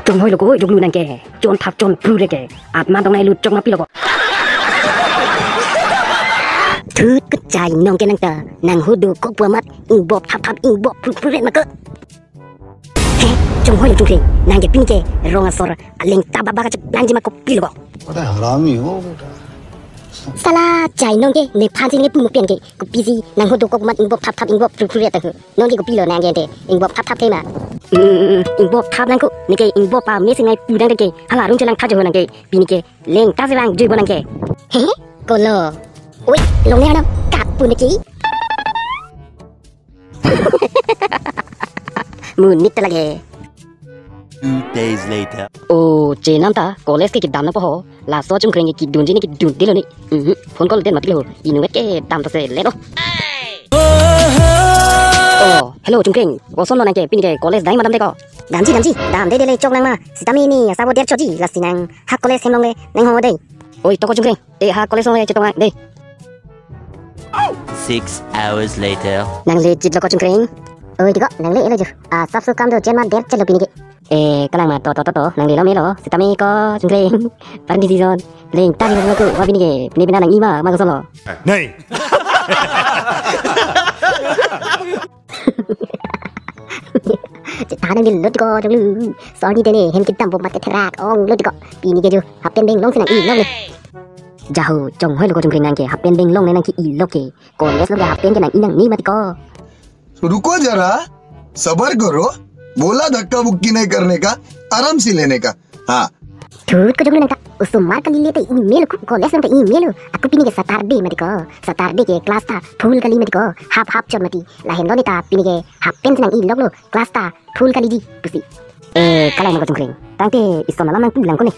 จงห้อยลูกโอ้ยลูกลูนังแกจนทับจนพลูเลยแกอาจมาตรงไหนลุดจงมาปีละก็ถือกระจายน้องแกนังตานางหูดูก็ปัวมัดอิงบอบทับอิงบอบพลูเรศมาเกะเฮ้จงห้อยลูกจุงเรนางแกปิ้งแกรองอสอร์เล็งตาบ้าก็จะปลังจิมาก็ปีละก็अरे हरामी हो बेटा salah jai nong ke ne phan sing ne pu mu pian ke ko busy nang ho do ko mat ing bop thap ing bop pru re ta ko nong ke ko pi lo nang ke te ing bop thap the ma ing bop thap nang ko ni ke ing bop pa me sing ngai pu dang ke hala rung chalang tha jo nang ke bi ni ke leng ta se bang jui bo nang ke he ko lo oi long ne na ka pu ni ki mu ni ta la ke 2 days later. Oh, jenam ta college ke dam na po la so chung kring ki dun jini ki dun dilo ni phone call den mat lo inu ke dam ta se le do oh hello chung kring wo son lo nang ke pin ke college dai madam de ko dam ji dam de le chok nang ma sitami ni sa bo der choji la sinang ha college sem long le nang ho dei oi to ko chung kring e ha college long le che to ngang dei 6 hours later. nang le jit lo ko chung kring oi di ko nang le le ju sap su kam do jen ma der che lo pin ke kalang ma to nang le lo me lo sitami ko chung kring par di season leng ta ni lo ko wa pin ke ni pin nang i ma ko son lo नहीं ta nang din lot ko jong lu sorry de ne hem kitam bo mat ke thrak ong lot ko pi ni ke ju hapen ding long sinang i long ne jahu jong hoi lo ko jong kring nang ke hapen ding long ne nang ki i lo ke ko les lo ke hapen ke nang i nang ni mat ko रुको जरा सबर करो बोला धक्का बुक्की नहीं करने का आराम से लेने का हाँ Tut ko jong nang ta usum mar kali lete email ko les nang email aku pini ke Saturday mat ko Saturday ke class ta full kali mat ko half chon mati la hen lo ni ta pini ke hapen nang i lo class ta full kali di pusi kalang ko jong kring tangte ison lam nang pulang ko ni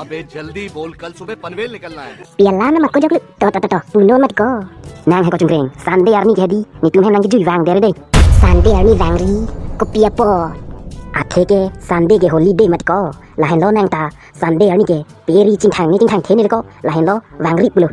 अबे जल्दी बोल कल सुबह पनवेल निकलना है piala na makko joglu to puno mat ko nang he ko jongkring Sunday army ke di ni tum hem nang jui wang dere dei Sunday army wang ri ko pia po athe ke Sunday ke holiday mat ko la hen lo nang ta Sunday army ke peri ching thang the ni ko la hen lo wang ri pulo